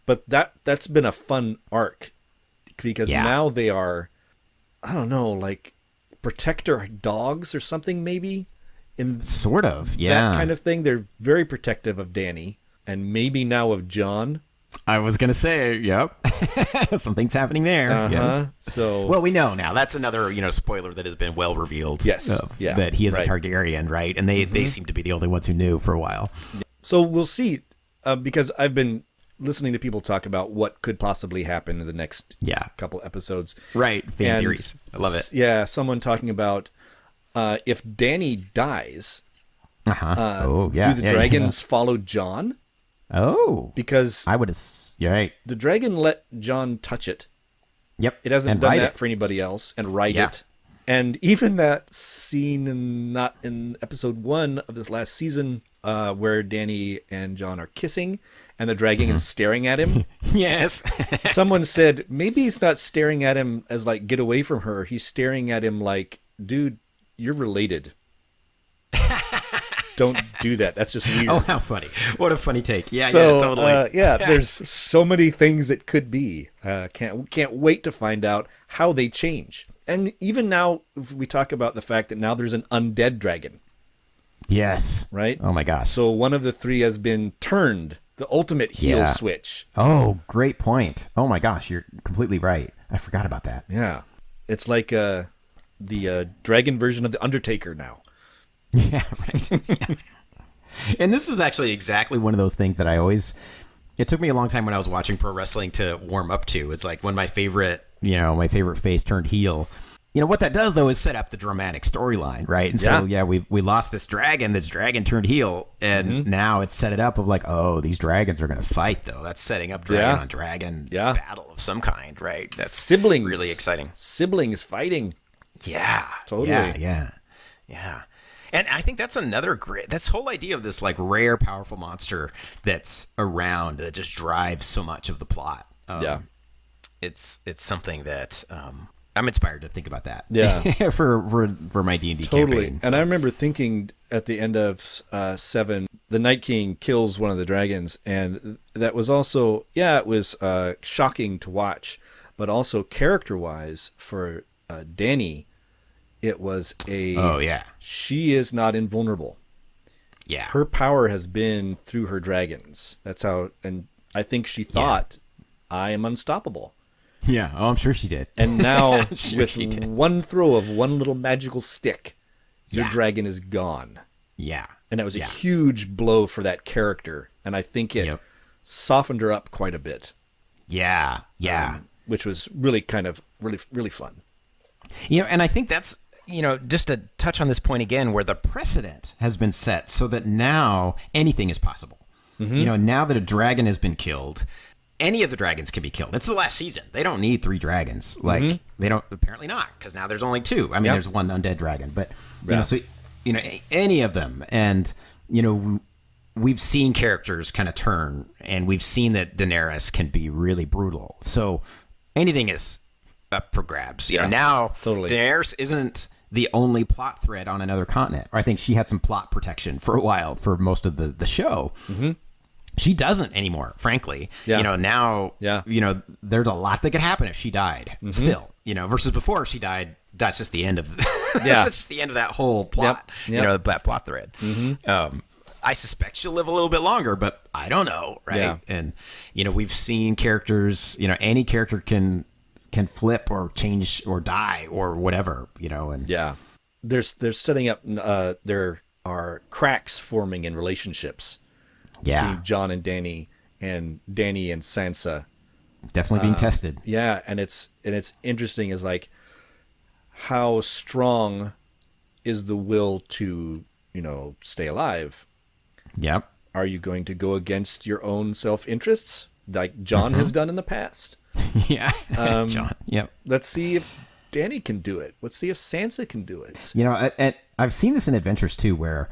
But that's been a fun arc because now they are, I don't know, like protector dogs or something maybe. Sort of. Yeah. That kind of thing. They're very protective of Dany and maybe now of Jon. I was going to say, yep. Something's happening there. Yes. So, well, we know now. That's another, spoiler that has been well revealed. Yes. That he is a Targaryen, right? And they seem to be the only ones who knew for a while. So we'll see, because I've been listening to people talk about what could possibly happen in the next couple episodes. Right. Fan theories. I love it. Yeah. Someone talking about if Dany dies, do the dragons follow Jon? Oh, because you're right. The dragon let Jon touch it. Yep, it hasn't done that for anybody else, and ride it. And even that scene, not in episode 1 of this last season, where Dany and Jon are kissing, and the dragon is staring at him. Yes. Someone said maybe he's not staring at him as like get away from her. He's staring at him like, dude, you're related. Don't do that. That's just weird. Oh, how funny. What a funny take. Yeah, totally. There's so many things it could be. Can't wait to find out how they change. And even now, if we talk about the fact that now there's an undead dragon. Yes. Right? Oh, my gosh. So one of the 3 has been turned. The ultimate heel switch. Oh, great point. Oh, my gosh. You're completely right. I forgot about that. Yeah. It's like the dragon version of The Undertaker now. Yeah, right. Yeah. And this is actually exactly one of those things that it took me a long time when I was watching pro wrestling to warm up to. It's like when my favorite face turned heel. What that does, though, is set up the dramatic storyline, right? And so, we lost this dragon turned heel, and now it's set it up of like, oh, these dragons are going to fight, though. That's setting up dragon on dragon battle of some kind, right? That's siblings. Really exciting. Siblings fighting. Yeah. Totally. Yeah. And I think that's another this whole idea of this like rare, powerful monster that's around that just drives so much of the plot. It's something that I'm inspired to think about that. Yeah. for my D&D totally. campaign. And I remember thinking at the end of 7, the Night King kills one of the dragons, and that was also, it was shocking to watch, but also character-wise for Dany, it was she is not invulnerable. Yeah. Her power has been through her dragons. That's how, and I think she thought, I am unstoppable. Yeah, I'm sure she did. And now, with one throw of one little magical stick, your dragon is gone. Yeah. And that was a huge blow for that character. And I think it softened her up quite a bit. Yeah. Yeah. Which was really really fun. And I think that's, just to touch on this point again, where the precedent has been set so that now anything is possible. Mm-hmm. Now that a dragon has been killed, any of the dragons can be killed. It's the last season. They don't need 3 dragons. Like, they don't, apparently not, because now there's only 2. I mean, there's one undead dragon, but, any of them. And, we've seen characters kind of turn, and we've seen that Daenerys can be really brutal. So anything is up for grabs. Now Daenerys isn't the only plot thread on another continent. I think she had some plot protection for a while for most of the show. Mm-hmm. She doesn't anymore, frankly. Yeah. Now, there's a lot that could happen if she died still, versus before she died. That's just the end of that's just the end of that whole plot, that plot thread. Mm-hmm. I suspect she'll live a little bit longer, but I don't know. Right. Yeah. And, we've seen characters, any character can flip or change or die or whatever, and they're setting up, there are cracks forming in relationships. Yeah, Jon and Dany and Sansa, definitely being tested. Yeah, and it's interesting is like how strong is the will to stay alive. Yep. Are you going to go against your own self-interests like Jon has done in the past? Yeah, Jon. Yep. Let's see if Dany can do it. Let's see if Sansa can do it. I've seen this in Adventures too, where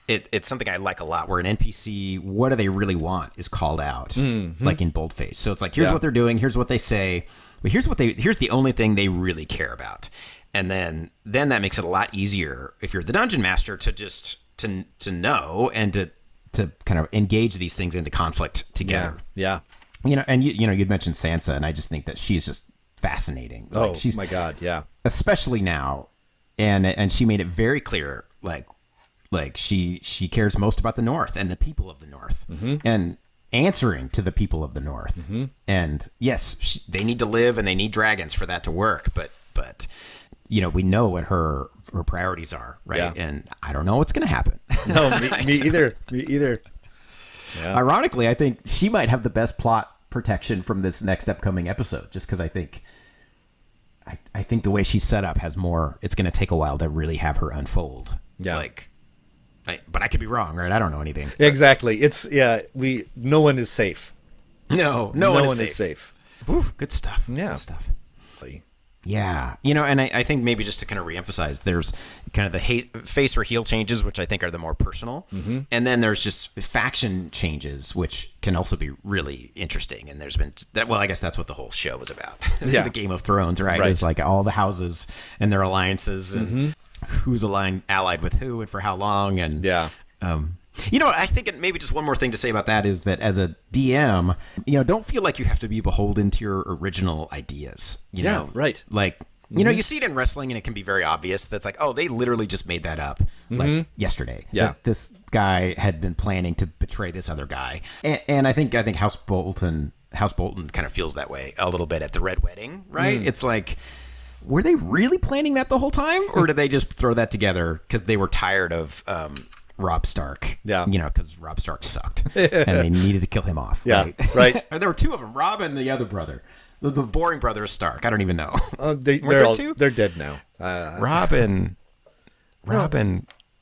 it's something I like a lot, where an NPC, what do they really want, is called out, like in boldface. So it's like, here's what they're doing, here's what they say, but here's the only thing they really care about. And then that makes it a lot easier if you're the dungeon master to just to know and to kind of engage these things into conflict together. Yeah. And you'd mentioned Sansa, and I just think that she's just fascinating. Like, she's my God, yeah. Especially now, and she made it very clear, like she cares most about the North and the people of the North, and answering to the people of the North. And yes, they need to live, and they need dragons for that to work. But we know what her priorities are, right? Yeah. And I don't know what's going to happen. No, me either. Me either. Yeah. Ironically, I think she might have the best plot protection from this next upcoming episode, just because I think the way she's set up has more. It's going to take a while to really have her unfold. Yeah. But I could be wrong, right? I don't know anything. Exactly. No one is safe. No one is safe. Ooh, good stuff. Yeah. Good stuff. Yeah. And I think maybe just to kind of reemphasize, there's kind of the face or heel changes, which I think are the more personal. Mm-hmm. And then there's just faction changes, which can also be really interesting. And there's been that. Well, I guess that's what the whole show was about. The Game of Thrones, right? It's like all the houses and their alliances and who's allied with who and for how long. And I think maybe just one more thing to say about that is that as a DM, don't feel like you have to be beholden to your original ideas. You know? Right. Like, you see it in wrestling, and it can be very obvious. That's like, oh, they literally just made that up like yesterday. Yeah. That this guy had been planning to betray this other guy. And I think House Bolton kind of feels that way a little bit at the Red Wedding, right? It's like, were they really planning that the whole time? Or did they just throw that together because they were tired of Robb Stark? Yeah. Because Robb Stark sucked. And they needed to kill him off. Yeah, right. There were 2 of them, Robb and the other brother. The boring brother is Stark. I don't even know. They're dead now. Robb and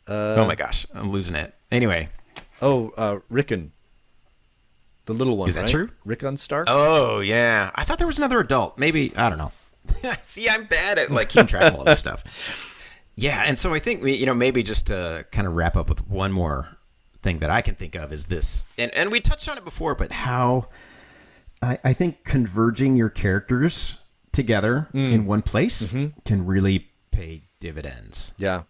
oh my gosh, I'm losing it. Anyway. Rickon. The little one, is that right? true? Rickon Stark? Oh, yeah. I thought there was another adult. Maybe, I don't know. See, I'm bad at keeping track of all this stuff. Yeah, and so I think maybe just to kind of wrap up with one more thing that I can think of is this, and we touched on it before, but how I think converging your characters together in one place can really pay dividends. Yeah.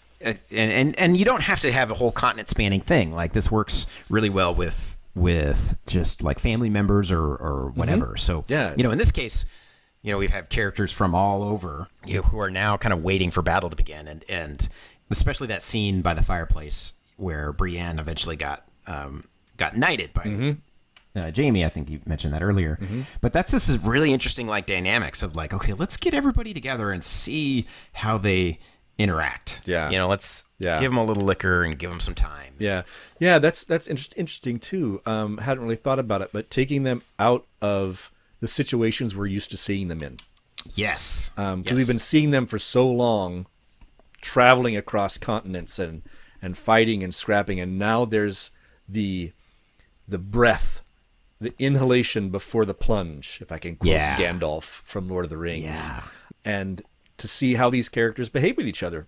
And you don't have to have a whole continent spanning thing. Like this works really well with just like family members or whatever. So, in this case, we've had characters from all over who are now kind of waiting for battle to begin. And especially that scene by the fireplace where Brienne eventually got knighted by Jamie. I think you mentioned that earlier. But that's this is really interesting like dynamics of like, okay, let's get everybody together and see how they interact. Let's give them a little liquor and give them some time. That's interesting too. Hadn't really thought about it, but taking them out of the situations we're used to seeing them in. Yes. Because we've been seeing them for so long, traveling across continents and fighting and scrapping, and now there's the breath, the inhalation before the plunge, if I can quote Gandalf from Lord of the Rings. And to see how these characters behave with each other.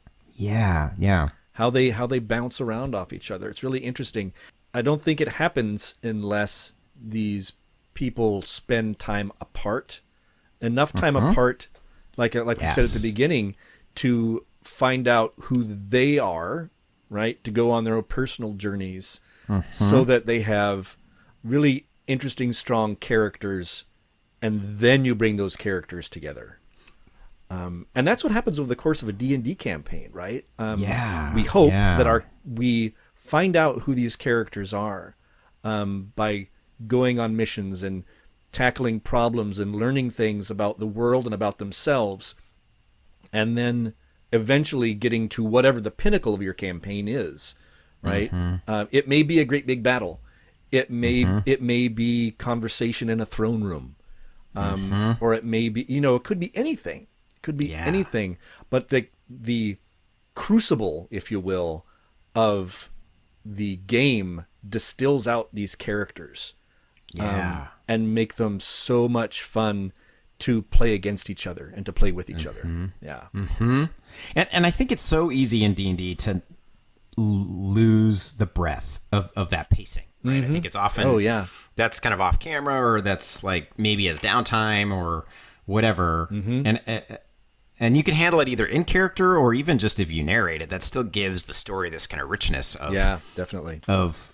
How they bounce around off each other. It's really interesting. I don't think it happens unless these people spend time apart. Enough time apart, like we said at the beginning, to find out who they are, right? To go on their own personal journeys so that they have really interesting, strong characters, and then you bring those characters together. And that's what happens over the course of a D&D campaign, right? We hope that we find out who these characters are by going on missions and tackling problems and learning things about the world and about themselves, and then eventually getting to whatever the pinnacle of your campaign is, right? It may be a great big battle. It may be conversation in a throne room, or it may be, it could be anything. It could be anything. But the crucible, if you will, of the game distills out these characters, and make them so much fun to play against each other and to play with each other. And I think it's so easy in D&D to lose the breadth of that pacing, right? I think it's often that's kind of off camera, or that's like maybe as downtime or whatever. And you can handle it either in character or even just if you narrate it. That still gives the story this kind of richness of definitely of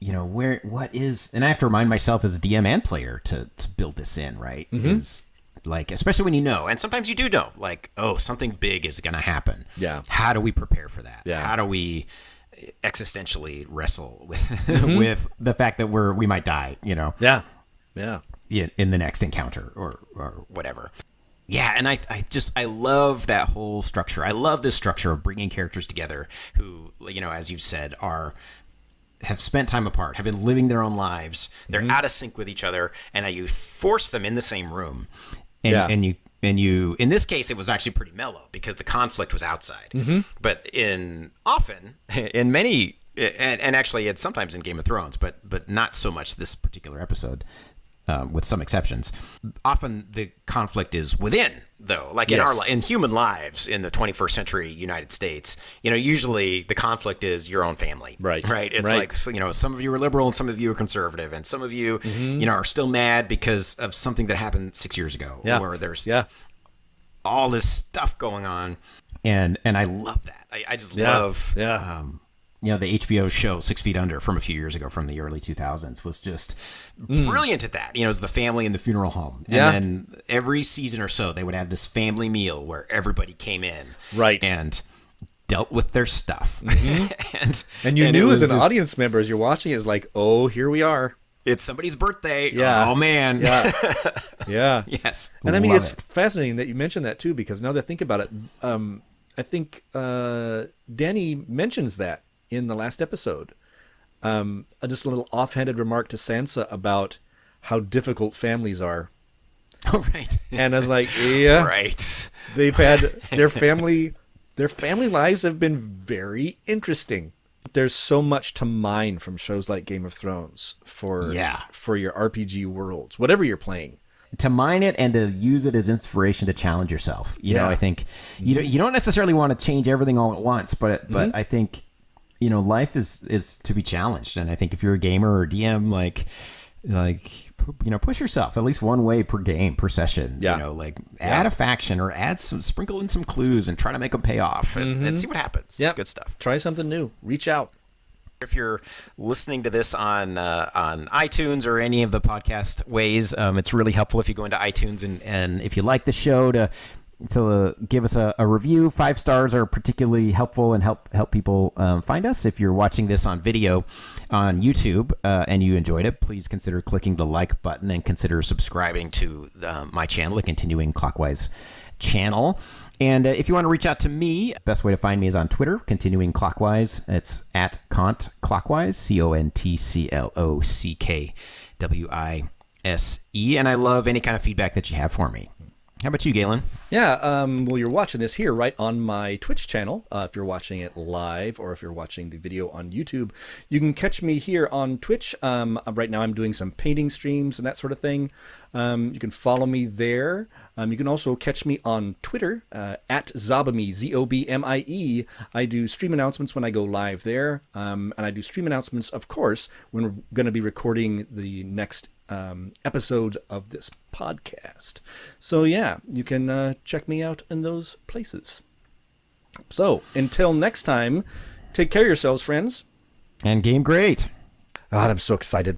what is, and I have to remind myself as a DM and player to build this in, right? Is like, especially when and sometimes you do know, like, oh, something big is going to happen. How do we prepare for that? How do we existentially wrestle with with the fact that we might die, in the next encounter or whatever. And I love that whole structure. I love this structure of bringing characters together who, as you've said, have spent time apart, have been living their own lives. They're out of sync with each other, and you force them in the same room. And you in this case, it was actually pretty mellow because the conflict was outside. But in many, and actually it's sometimes in Game of Thrones, but not so much this particular episode. With some exceptions, often the conflict is within, though. Like in human lives in the 21st century United States, usually the conflict is your own family, right? It's like, some of you are liberal and some of you are conservative, and some of you, are still mad because of something that happened 6 years ago, or there's all this stuff going on, and I love that. I just love. The HBO show 6 Feet Under from a few years ago, from the early 2000s, was just brilliant at that. It was the family in the funeral home. And then every season or so, they would have this family meal where everybody came in. And dealt with their stuff. and you knew as an audience member, as you're watching, it's like, oh, here we are. It's somebody's birthday. Oh, man. Yes. And I mean, it's fascinating that you mentioned that, too, because now that I think about it, I think Danny mentions that in the last episode. Just a little offhanded remark to Sansa about how difficult families are. Oh, right. And I was like, right. They've had their family lives have been very interesting. There's so much to mine from shows like Game of Thrones for your RPG worlds, whatever you're playing. To mine it and to use it as inspiration to challenge yourself. I think you don't necessarily want to change everything all at once, but I think life is to be challenged. And I think if you're a gamer or DM, like push yourself at least one way per game, per session. Yeah. Like add a faction or sprinkle in some clues and try to make them pay off and see what happens. It's good stuff. Try something new. Reach out. If you're listening to this on iTunes or any of the podcast ways, it's really helpful if you go into iTunes and if you like the show to give us a review. 5 stars are particularly helpful and help people find us. If you're watching this on video on YouTube and you enjoyed it, please consider clicking the like button and consider subscribing to my channel, the Continuing Clockwise channel. And if you want to reach out to me, best way to find me is on Twitter, Continuing Clockwise. It's at Cont Clockwise, CONTCLOCKWISE. And I love any kind of feedback that you have for me. How about you, Galen? Yeah, well, you're watching this here right on my Twitch channel. If you're watching it live or if you're watching the video on YouTube, you can catch me here on Twitch. Right now I'm doing some painting streams and that sort of thing. You can follow me there. You can also catch me on Twitter at Zobamie, Zobmie. I do stream announcements when I go live there. And I do stream announcements, of course, when we're going to be recording the next episode of this podcast. So yeah, you can check me out in those places. So until next time, take care of yourselves, friends. And game great. God, I'm so excited.